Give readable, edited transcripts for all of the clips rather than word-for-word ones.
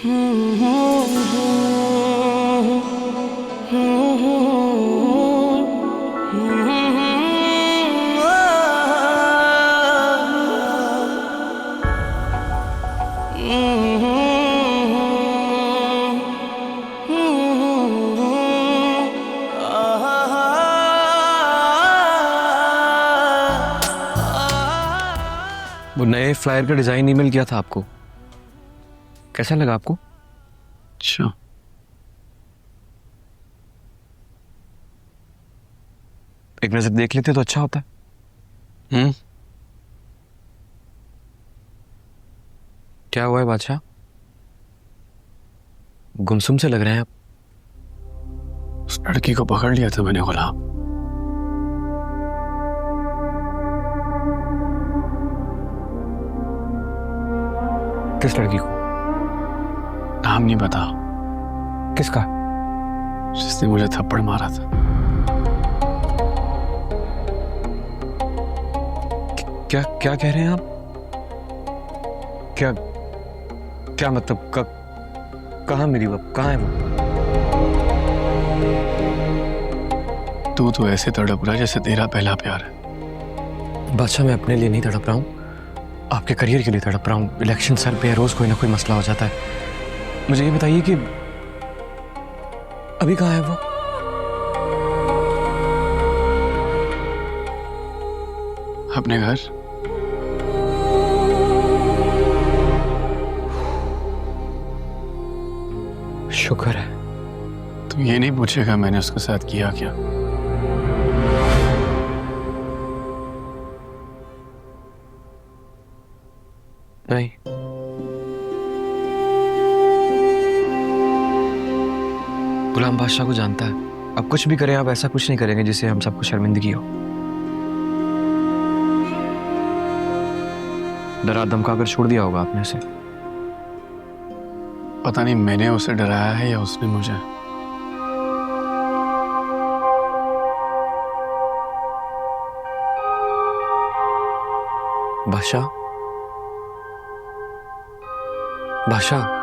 वो नए फ्लायर का डिजाइन ईमेल किया था आपको, कैसा लगा आपको? अच्छा, एक नजर देख लेते तो अच्छा होता है। क्या हुआ है बादशाह? गुमसुम से लग रहे हैं आप। उस लड़की को पकड़ लिया था मैंने गुलाम। किस लड़की को? नाम नहीं पता, किसका? जिसने मुझे थप्पड़ मारा था। क्या क्या कह रहे हैं आप? क्या क्या मतलब? कहाँ मेरी वो? कहाँ है वो? तू तो ऐसे तड़प रहा जैसे तेरा पहला प्यार है। बादशाह, मैं अपने लिए नहीं तड़प रहा हूँ, आपके करियर के लिए तड़प रहा हूँ। इलेक्शन सर पे है, रोज कोई ना कोई मसला हो जाता है। मुझे ये बताइए कि अभी कहाँ है वो? अपने घर। शुक्र है। तू ये नहीं पूछेगा मैंने उसके साथ किया क्या? नहीं। गुलाम बादशाह को जानता है, अब कुछ भी करें आप ऐसा कुछ नहीं करेंगे जिससे हम सबको शर्मिंदगी हो। डरा धमका कर छोड़ दिया होगा आपने उसे। पता नहीं मैंने उसे डराया है या उसने मुझे। बादशाह, बादशाह,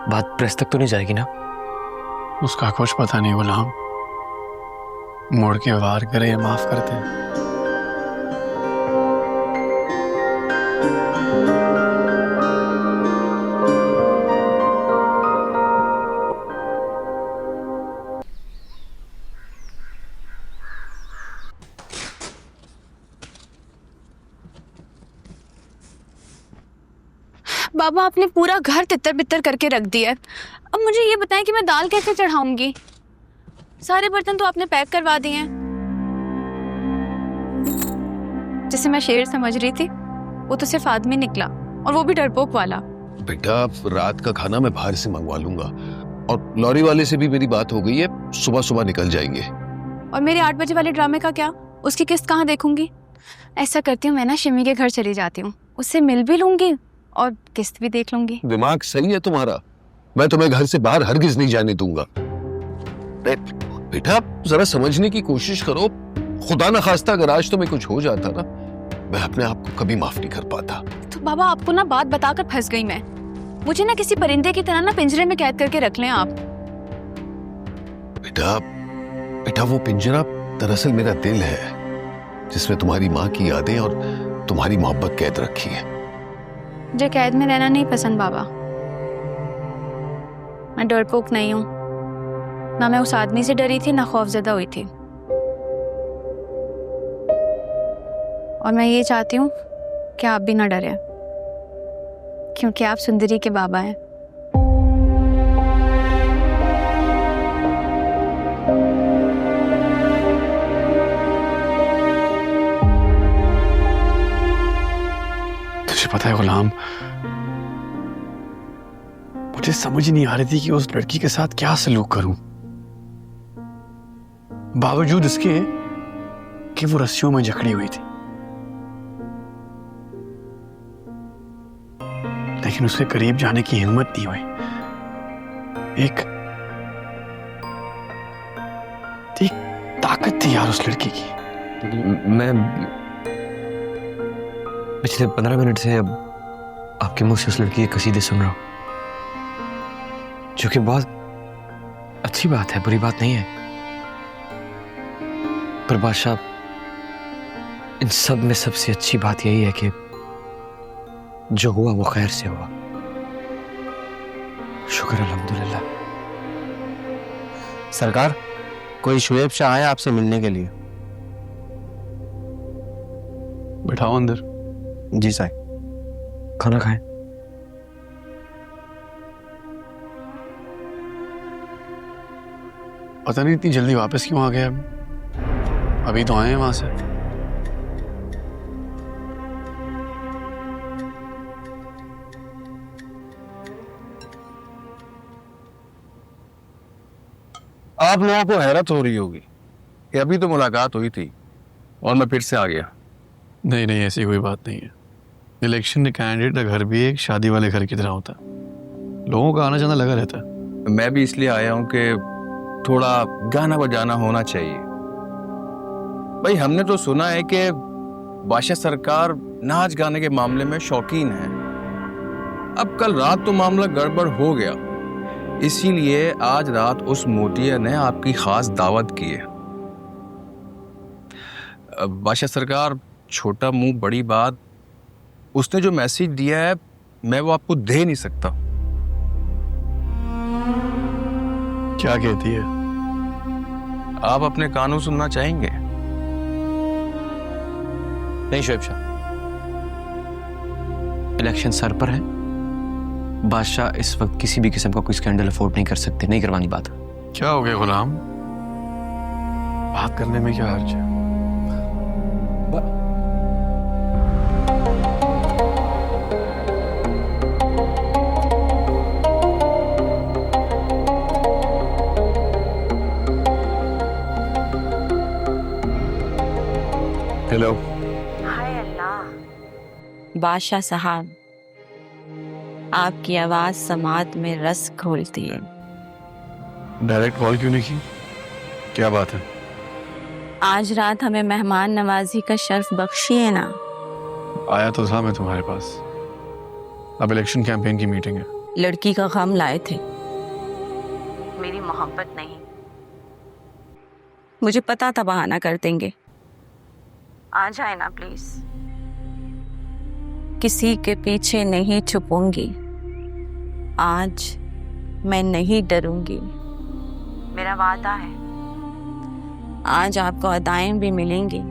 बात प्रेस तक तो नहीं जाएगी ना? उसका कुछ पता नहीं गुलाम, मुड़ के वार करे या माफ करते। बाबा, आपने पूरा घर तितर बितर करके रख दिया है। अब मुझे ये बताएं कि मैं दाल कैसे चढ़ाऊंगी? सारे बर्तन तो आपने पैक करवा दिए हैं। जिसे मैं शेर समझ रही थी वो तो सिर्फ आदमी निकला, और वो भी डरपोक वाला। बेटा, रात का खाना मैं बाहर से मंगवा लूंगा, और लॉरी वाले से भी मेरी बात हो गई है, सुबह सुबह निकल जाएंगे। और मेरे 8 बजे वाले ड्रामे का क्या? उसकी किस्त कहाँ देखूंगी? ऐसा करती हूँ, मैं ना शिमी के घर चली जाती हूँ, उससे मिल भी लूंगी और किस्त भी देख लूंगी। दिमाग सही है तुम्हारा, मैं तुम्हें घर से बाहर हरगिज नहीं जाने दूंगा। बेटा, जरा समझने की कोशिश करो। खुदा ना खास्ता अगर आज तुम्हें कुछ हो जाता ना, मैं अपने आप को कभी माफ नहीं कर पाता। तो बाबा, आपको ना बात बताकर फंस गई मैं। मुझे ना किसी परिंदे की तरह ना पिंजरे में कैद करके रख लें आप। बेटा, वो पिंजरा दरअसल मेरा दिल है, जिसमें तुम्हारी माँ की यादें और तुम्हारी मोहब्बत कैद रखी है। मुझे कैद में रहना नहीं पसंद बाबा। मैं डरपोक नहीं हूँ, ना मैं उस आदमी से डरी थी, ना खौफजदा हुई थी। और मैं ये चाहती हूँ कि आप भी ना डरें, क्योंकि आप सुंदरी के बाबा हैं। तुझे पता है गुलाम, मुझे समझ नहीं आ रही थी कि उस लड़की के साथ क्या सलूक करूं, बावजूद इसके कि वो रस्सियों में जकड़ी हुई थी। लेकिन उसके करीब जाने की हिम्मत नहीं हुई। कितनी ताकत थी यार उस लड़की की। मैं पिछले 15 मिनट से अब आपके मुंह से उस लड़की के कसीदे सुन रहा हूं, जो कि बहुत अच्छी बात है, बुरी बात नहीं है। पर बादशाह, इन सब में सबसे अच्छी बात यही है कि जो हुआ वो खैर से हुआ। शुक्र अल्हम्दुलिल्लाह। सरकार, कोई शुएब शाह आया आपसे मिलने के लिए। बैठाओ अंदर। जी साहब। खाना खाएं। पता नहीं इतनी जल्दी वापस क्यों आ गए अब। अभी तो आए हैं वहां से। आप लोगों को हैरत हो रही होगी कि अभी तो मुलाकात हुई थी और मैं फिर से आ गया। नहीं नहीं, ऐसी कोई बात नहीं है। इलेक्शन कैंडिडेट का घर भी एक शादी वाले घर की तरह होता है, लोगों का आना जाना लगा रहता है। मैं भी इसलिए आया हूं कि थोड़ा गाना बजाना होना चाहिए। भाई, हमने तो सुना है कि बादशाह सरकार नाच गाने के मामले में शौकीन है। अब कल रात तो मामला गड़बड़ हो गया, इसीलिए आज रात उस मोतिया ने आपकी खास दावत की है। बादशाह सरकार, छोटा मुंह बड़ी बात, उसने जो मैसेज दिया है मैं वो आपको दे नहीं सकता। क्या कहती है? आप अपने कानों सुनना चाहेंगे? नहीं शुएब शाह, इलेक्शन सर पर है। बादशाह इस वक्त किसी भी किस्म का कोई स्कैंडल अफोर्ड नहीं कर सकते, नहीं करवानी बात। क्या हो गया गुलाम? बात करने में क्या हर्ज है? हेलो। हाय अल्लाह। बादशाह साहब, आपकी आवाज समात में रस घोलती है। डायरेक्ट कॉल क्यों नहीं की? क्या बात है? आज रात हमें मेहमान नवाजी का शर्फ बख्शिए ना। आया तो था मैं तुम्हारे पास। अब इलेक्शन कैंपेन की मीटिंग है। लड़की का गम लाए थे, मेरी मोहब्बत नहीं। मुझे पता था बहाना कर देंगे। आ जाए ना प्लीज। किसी के पीछे नहीं छुपूंगी। आज मैं नहीं डरूंगी, मेरा वादा है। आज आपको अदाएं भी मिलेंगी।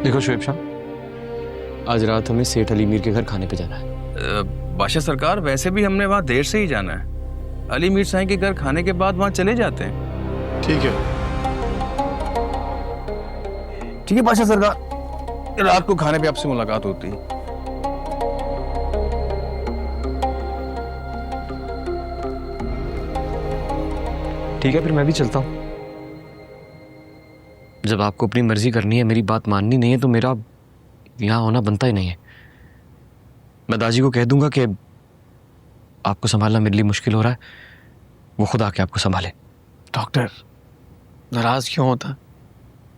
देखो शुएब शाह, आज रात हमें सेठ अली मीर के घर खाने पे जाना है। बादशाह सरकार, वैसे भी हमने वहां देर से ही जाना है। अली मीर साईं के घर खाने के बाद वहां चले जाते हैं। ठीक है। ठीक है बादशाह सरकार, रात को खाने पे आपसे मुलाकात होती है। ठीक है, फिर मैं भी चलता हूँ। जब आपको अपनी मर्जी करनी है, मेरी बात माननी नहीं है, तो मेरा यहाँ होना बनता ही नहीं है। मैं दाजी को कह दूंगा कि आपको संभालना मेरे लिए मुश्किल हो रहा है, वो खुद आके आपको संभाले। डॉक्टर, नाराज क्यों होता?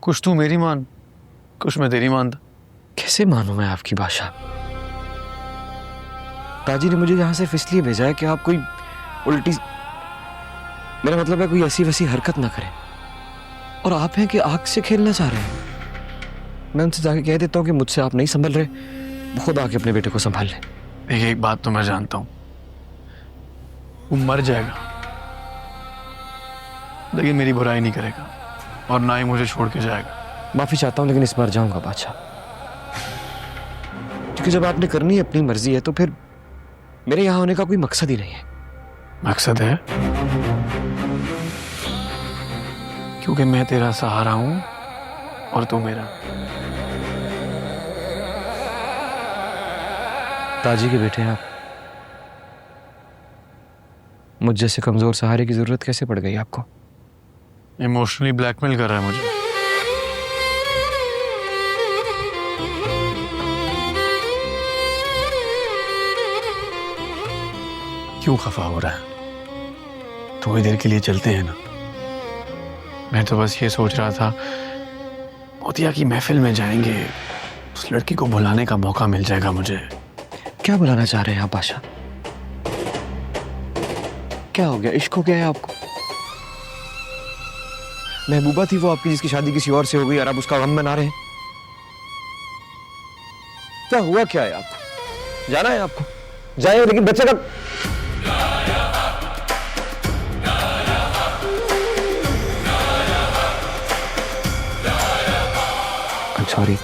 कुछ तू मेरी मान, कुछ मैं तेरी मानता। कैसे मानूं मैं आपकी बादशाह? दादी ने मुझे यहाँ सिर्फ इसलिए भेजा है कि आप कोई उल्टी, मेरा मतलब है कोई ऐसी वैसी हरकत ना करें। और आप हैं कि आग से खेलना चाह रहे हैं। मैं उनसे जाके कह देता हूँ कि मुझसे आप नहीं संभल रहे, वो खुद आके अपने बेटे को संभाल लें। देखिए, एक बात तो मैं जानता हूँ, वो मर जाएगा लेकिन मेरी बुराई नहीं करेगा और ना ही मुझे छोड़ के जाएगा। माफी चाहता हूँ लेकिन इस बार जाऊंगा बादशाह, क्योंकि जब आपने करनी है अपनी मर्जी है तो फिर मेरे यहाँ होने का कोई मकसद ही नहीं है। मकसद है क्योंकि मैं तेरा सहारा हूं और तू मेरा। ताजी के बेटे हैं आप, मुझ जैसे कमजोर सहारे की जरूरत कैसे पड़ गई आपको? इमोशनली ब्लैकमेल कर रहा है मुझे। क्यों खफा हो रहा है? थोड़ी देर के लिए चलते हैं ना। मैं तो बस ये सोच रहा था मोतिया की महफिल में जाएंगे, उस लड़की को बुलाने का मौका मिल जाएगा मुझे। क्या बुलाना चाह रहे हैं आप बादशाह? क्या हो गया? इश्क हो गया है आपको? महबूबा थी वो आपकी जिसकी शादी किसी और से हो गई और आप उसका गम मना रहे हैं? क्या हुआ क्या है आपको? जाना है आपको? जाइए, लेकिन बच्चे का सॉरी।